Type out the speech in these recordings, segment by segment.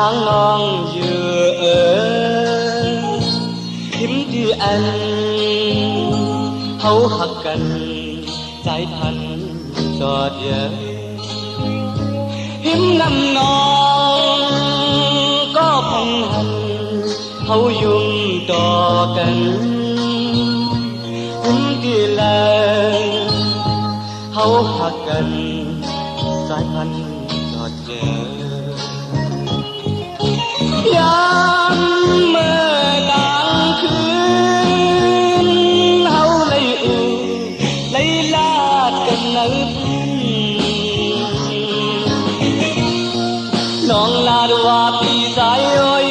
nàng non vừa ở hiếm đi anh hấu hắc cần trái thành giọt dở hiếm năm non có phong hành hấu dùng trò cần hiếm đi lời hấu hắc cần trái thành giọt dở yam mơ đang khuyên hấu lấy lá cần nở non la đua pi dài ơi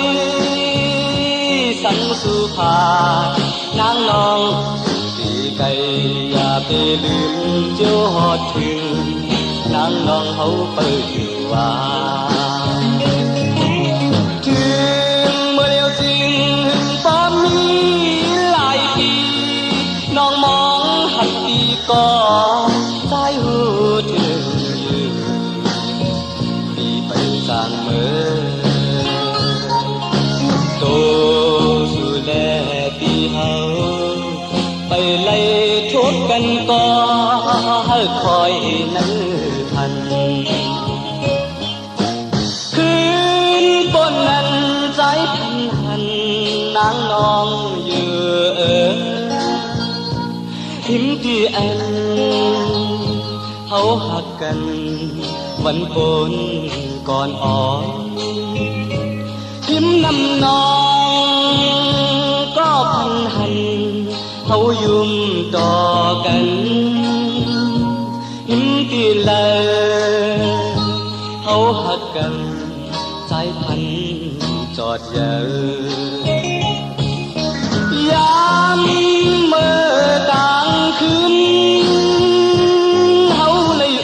sẵn su phà nắng non đi cây ya bê lươn chiếu hót thuyền nắng non hấu bơi chiều có trái hưu trường vì bay sang mơ tô su lệ đi hậu bay lay thuốc cân co hơi khói nắng thànhคืน bồn nắng trái thành hành nắng non vừa ở hiếm đi anh hấu hắc cần vẫn vốn còn ó hiếm năm non có phần hành hấu dùng trò cần hiếm đi lời hấu hắc cần trái thành trọt dở yam mơ đang khuyên hấu lấy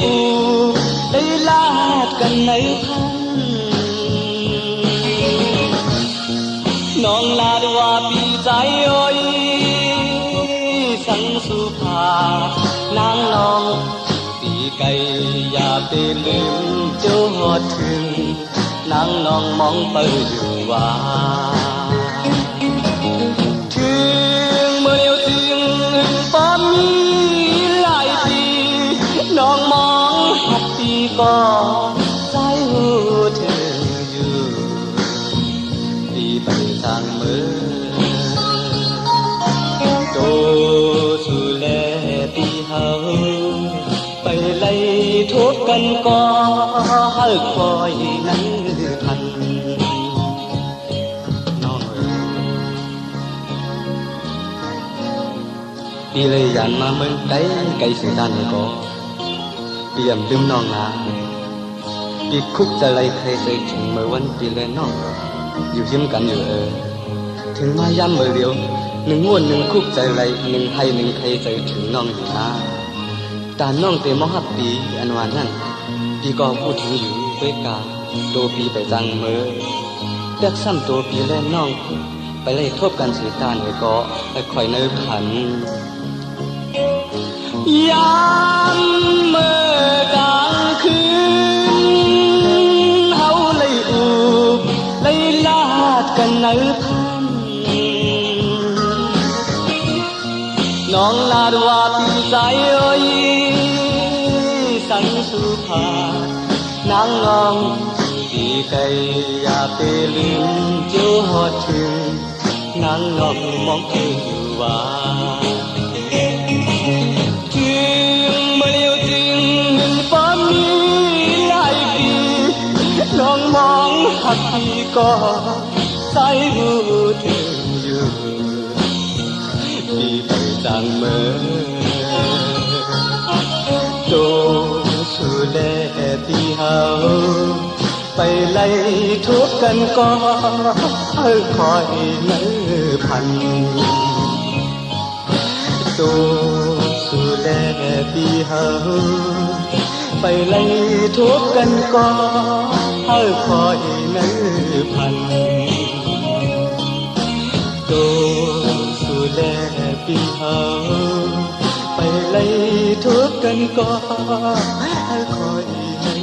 lá cần ấy thân non la đua pi dài ơi sẵn su phà nắng non đi cây ya bê lươn chiếu hót thuyền nắng non mong bơi dù non mong hạt đi có trái hưu thường dù đi bay sang mơ tô su lệ đi hậu bay lấy thuốc cân co hơi khói nắng thành non đi lấy dàn mà mình cây sự tan này cóเปี่ยมลืมน้องนาปีคุกจะไล่ใครใจถึงเมื่อวันปีและน้องอยู่ยิ้มกันอยู่ถึงมาย้ำเมื่อเดียวหนึ่งวนหนึ่งคุกใจไล่หนึ่งให้หนึ่งใครใจถึงน้องอยู่นาแต่น้องเต็มหับปีอันวานนั้นปีก็พูดถึงอยู่เวกาโตปีไปจังเมื่อเลือกซ้ำตัวปีและน้องไปไล่ทบกันสีตาหน่อยก็ไปคอยเนื้อขันยามเมื่อกลางคืนเฮาเลยลาดกันเนื้อพันน้องลาดว่าปีใจเอ้ยสันสุภานางงองดีไกยาเปลืมเจ้าหอดถึงนางงองมองเธออยู่ว่าน้องมองหักพี่ก็ใส่หูถึงอยู่พี่ไปจังเมื่อโตสุแลพี่เฮาไปไล่ทุกกันก็คอยเนื้อพันโตสุแลพี่เฮาไปไล่ทุกกันก็ให้คอยเนื้อพันโตสุแลปีเฮาไปไล่ทุกกันก็ให้คอยเนื้อพัน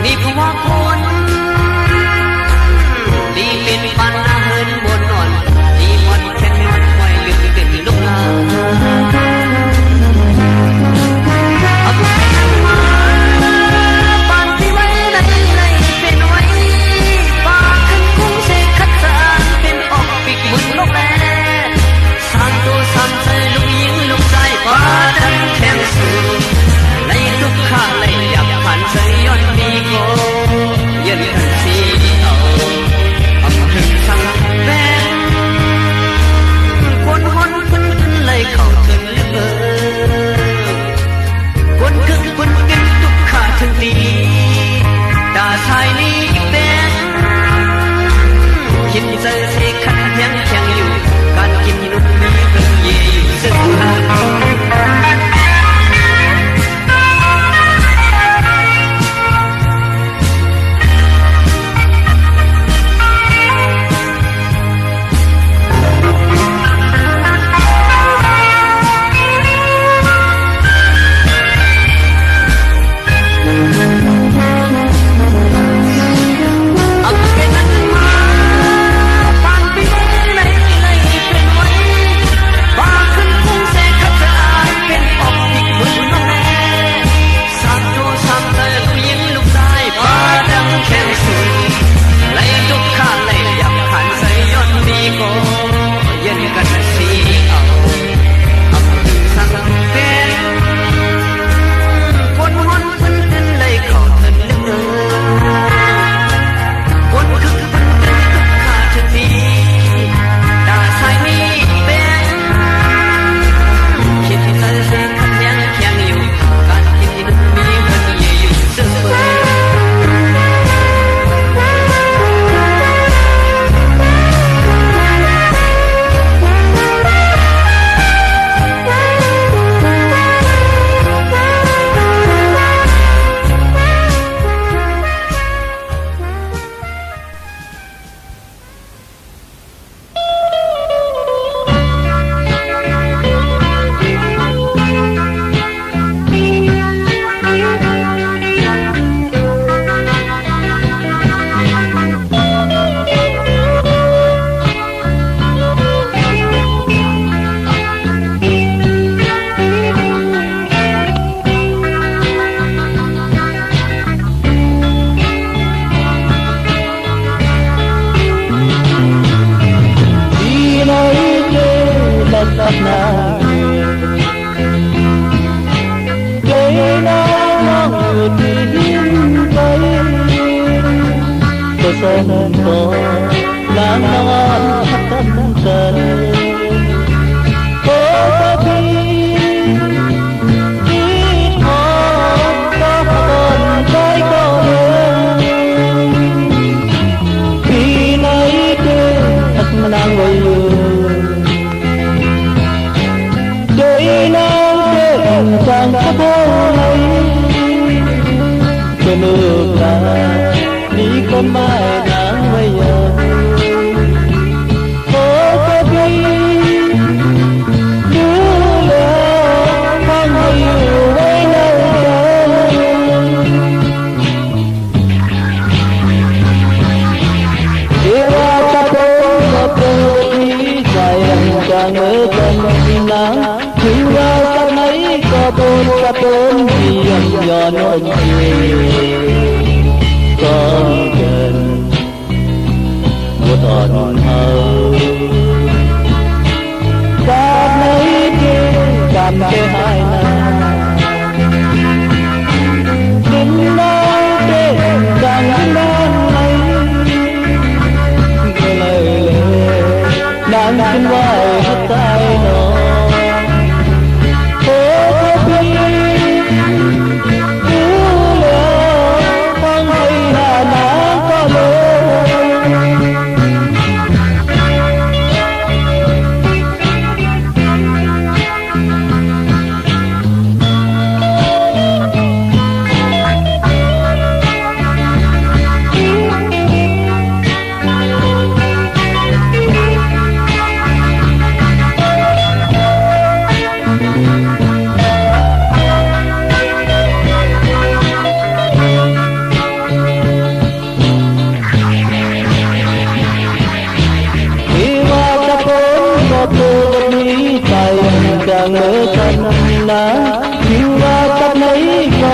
นี่เพราะว่าคนดีเป็นปันอาเหินบนนอนดีหมดแค่นอนไว้ลืมเป็นลูกลาเอาไปมาปานที่ไว้ในเป็นไว้ปาขึ้นคงเสกขัดสานเป็นออกปิกบุญลกแลสามตัวสามใจลูกยิงลูกใจปาดังแข็งสูงในทุกข้างเลยอยากผ่านใจย้อนมีโกยันทันสีเอาถึงสั่งแบงคนหอนขึ้นเลยเข้าถึงลึกคนคึกคนกินทุกข้าถึงดีดาชายนี้แบงคิดใจเสกขัดยังแข็งอยู่การกินนุ่มมีเป็นเย่อยู่ซึ่งOh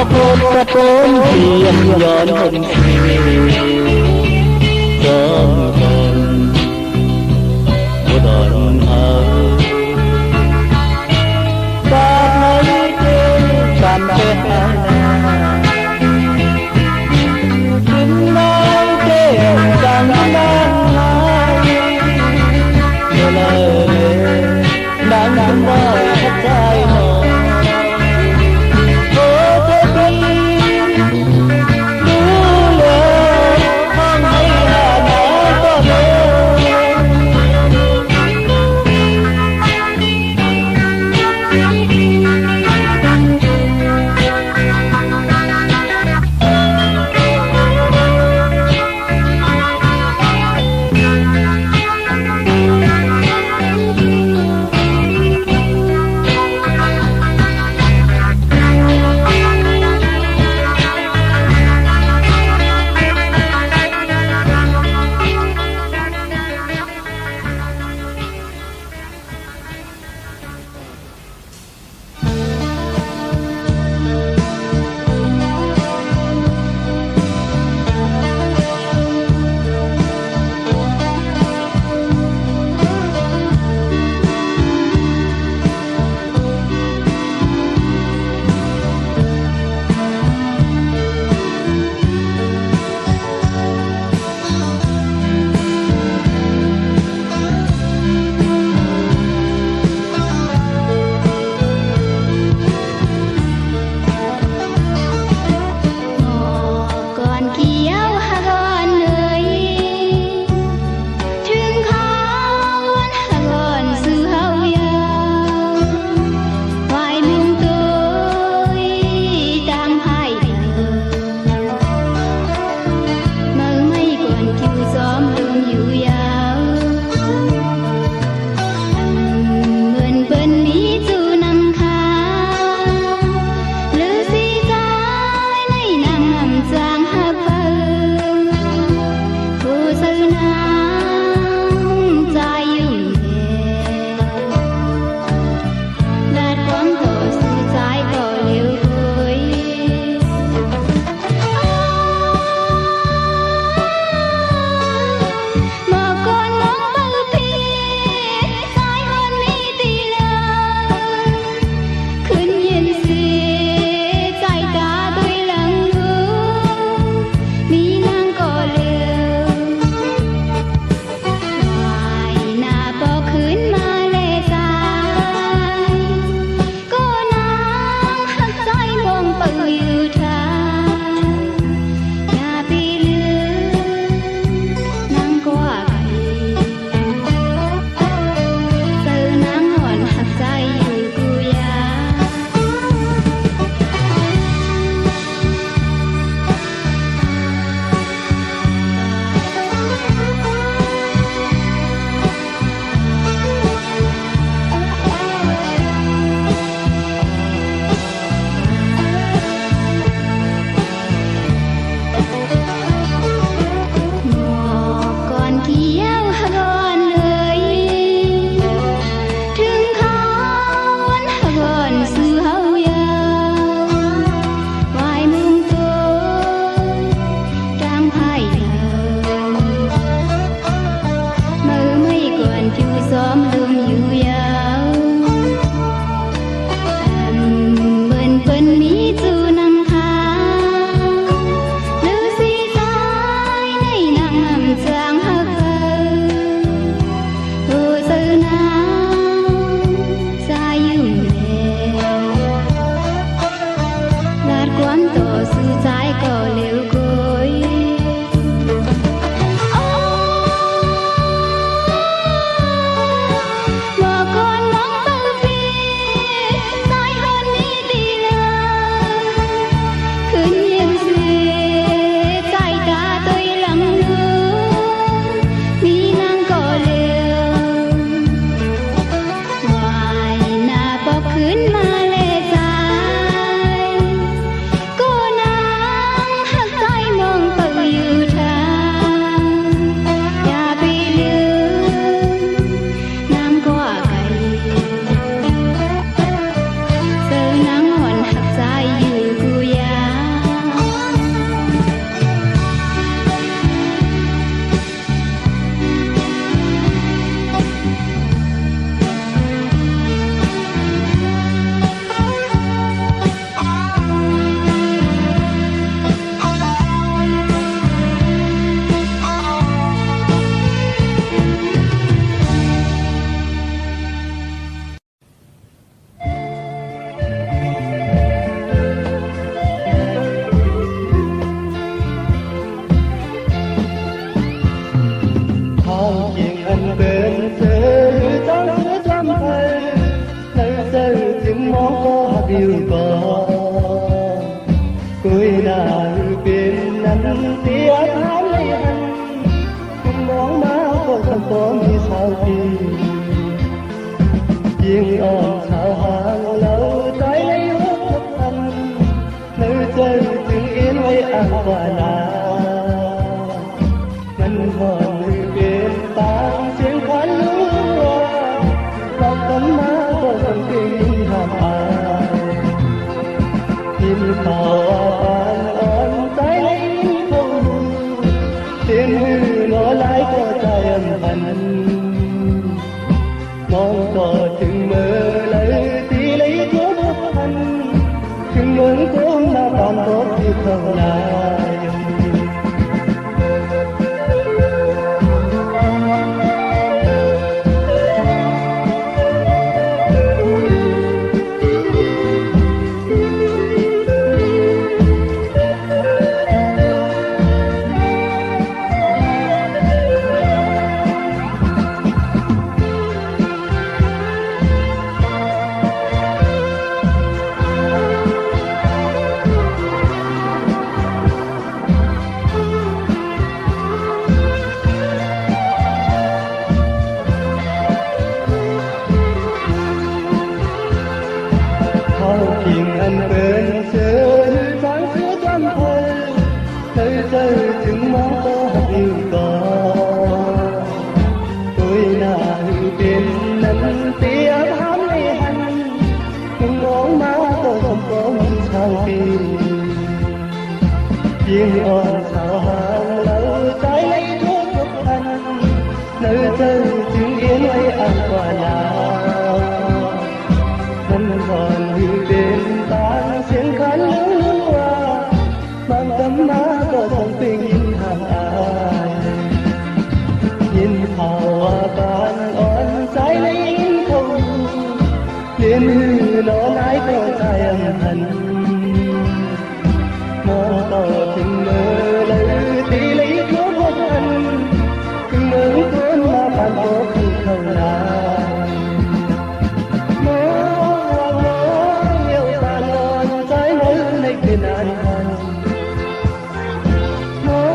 โพดกระโปนเทียนย้อนคนจอมคนบ่ดอนเอาบาดไหนเจกันไปหาขึ้นน้องเจ้จังนั่งหายเมื่อเลยดังน้ำน้อยทับใจหนอโอ้เธอดีดูแล นั้นเสียทางในหันคุณมองมาก็คำตอบมีสาวทียิ่งอ่อนสาวหางเราใจในหัวพันเนื้อใจถึงเอ็นไว้อ่างกว่านามันหอนหรือเป็นตางเสียงควันลัวบอกกันมาก็คงเป็นห้ามอายยินข่าวว่าปานอ่อนใจในเขาเสียงหือหนอหลายก็ใจอันพันมองก็ถึงเมื่อเลยตีเลยทุกพันถึงเมืองก้มหน้าปานตกที่เข้าหน้าทิ้งอันเป็นเสือทางเสือจำเพลินเคยเจอถึงมองก็หักอยู่ก่อนตัวหน้าอยู่เป็นนั้นเสียทางในหันคุณมองมาก็สมปองชาวปียิ่งอ่อนสาวหางเราใจในทุกพันเนื้อเจอถึงเอียนไว้อ่างกว่านามันก่อนอยู่เป็นตาเสียงคันลัวบางคำมาก็คงเป็นยินห่างอายยินข่าวว่าปานอ่อนใจในยินเขาเรียนหือนอนไหนก็ใจอันหันมองต่อถึงเมื่อเลยตีเลยทุกวันถึงเมืองคนมาผ่านตัวคือเขาลานานพันมอง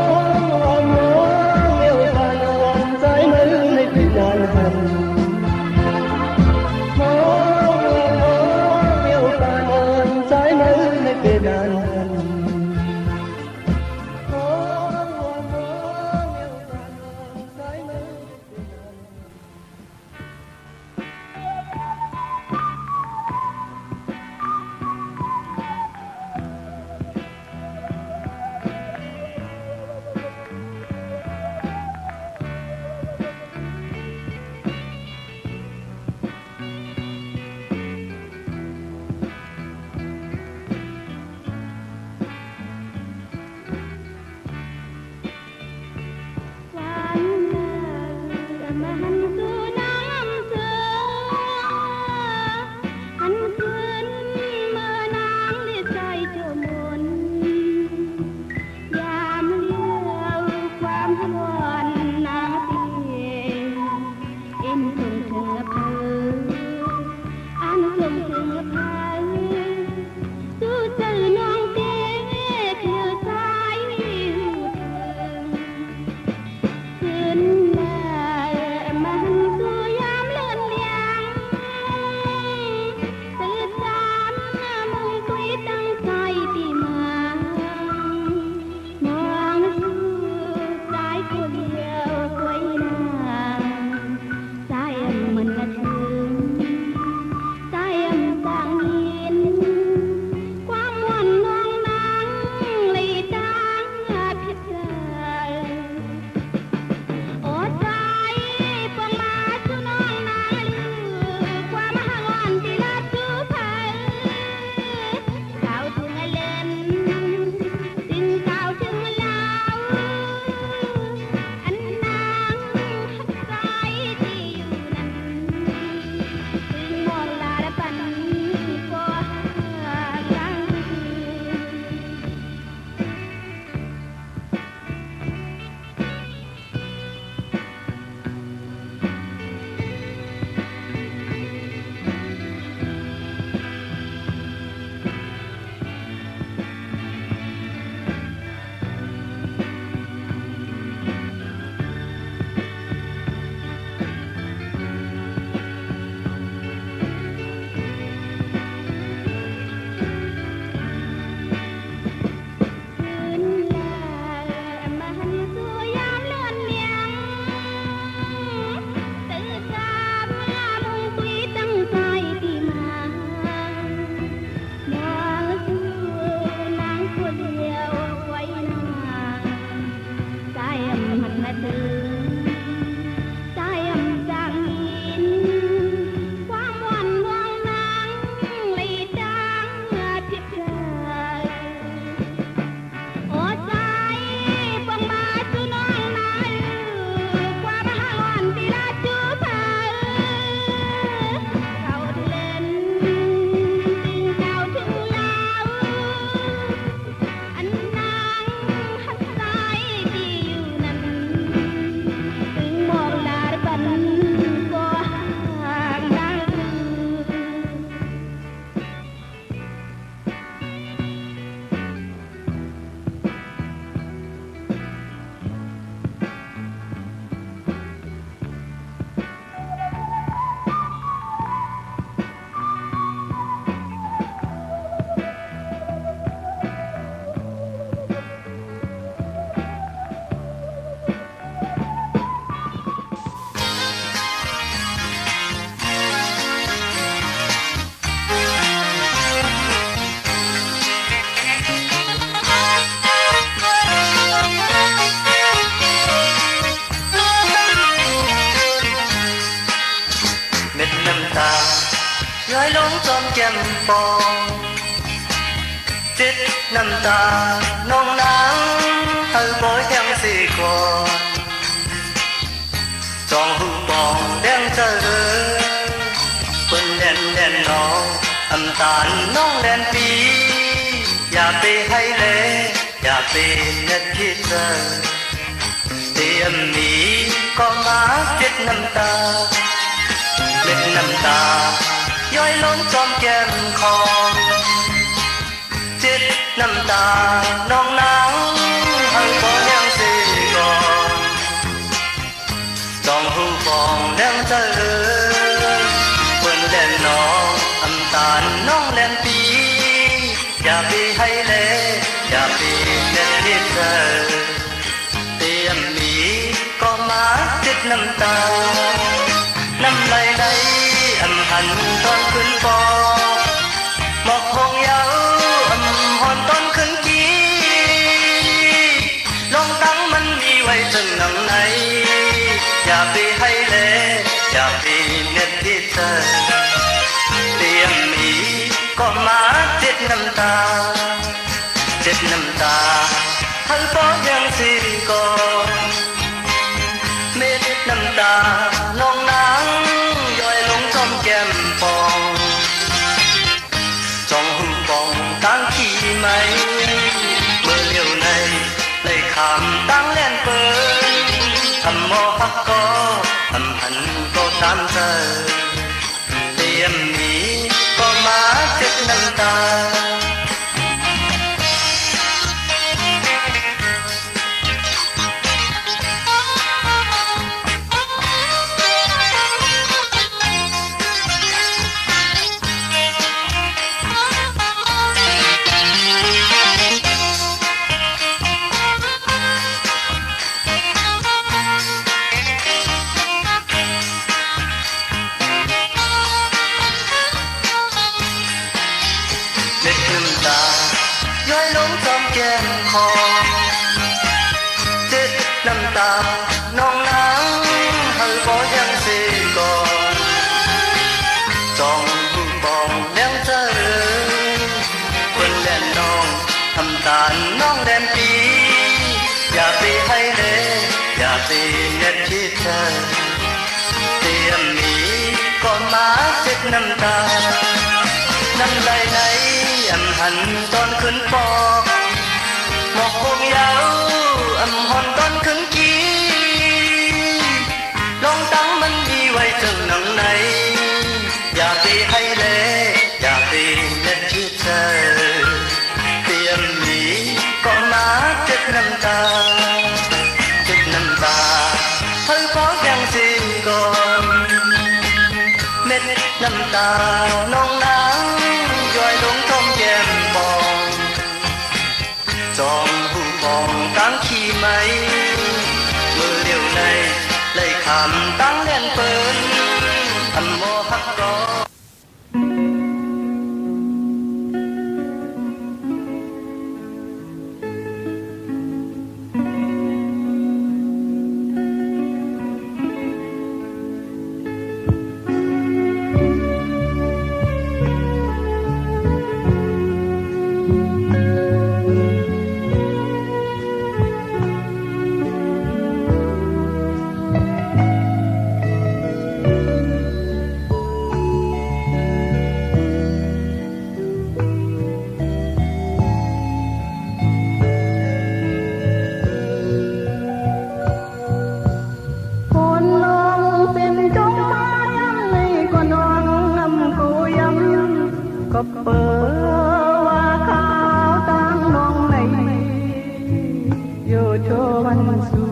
อมแก้มปองจิตน้ำตาน้องนางเฮาบ่ยังสิก่อนจองหูปองแดงเจริญเปิ้นแล่นน้องน้ำตาลน้องแล่นปีอย่าไปให้เลอย่าไปเน็ดคิดเจอเตรียมหนีก็มาเจ็ดน้ำตาเล็ดน้ำตาย้อยล้นจอมแก้มคอเจ็ดน้ำตาน้องนางเฮาบ่ยังสิก่อนจองหูปองแดงเจริญเปิ้นแล่นน้องน้ำตาลน้องแล่นปีอย่าไปให้เลอย่าไปเน็ดคิดเจอเตรียมหนีก็มาเจ็ดน้ำตาน้ำไหลไหลอำหันตอนขึ้นปอหมอกหงเยาอำหอนตอนขึ้นกีลองตั้งมันมีไว้ถึงหนังไหนอย่าไปให้เลอย่าไปเน็ดคิดเจอเตรียมหนีก็มาเจ็ดน้ำตาเจ็ดน้ำตาเฮาบ่ยังสิก่อนเม็ดน้ำตาน้องนางย้อยลงจอมแก้มปองจองหูปองตั้งขี้ไหมเมื่อเลี้ยวในเลยคำตั้งแล่นเปิดทำหมอพักก็ทำหันก็ตามเจอเตรียมหนีก็มาเจ็ดน้ำตาเล็ดน้ำตาย้อยลงจอมแก้มคอเจ็ดน้ำตาน้องนางเฮาบ่ยังสิก่อนจองหูปองแดงเจริญเปิ้นแล่นน้องน้ำตาลน้องแดนปีอย่าไปให้เลอย่าไปเน็ดคิดเธอเตรียมหนีก็มาเจ็ดน้ำตาน้ำไหลไหลอำหันตอนขึ้นปอหมอกหงเยาอำหอนตอนขึ้นกีลองตั้งมันดีไว้ถึงหนังไหนอย่าไปให้เลอย่าไปเน็ดคิดเธอเตรียมหนีก็มาเจ็ดน้ำตาเจ็ดน้ำตาเฮาบ่ยังสิก่อนเม็ดน้ำตาน้องนางย้อยลงจอมแก้มปองจองหูปองตั้งขี้ไหมเมื่อเลี้ยวในเลยคำตั้งแล่นเปิ้นทำโมหักก็ก็เปิดว่าขาวตั้งน้องในโยโชวันสุ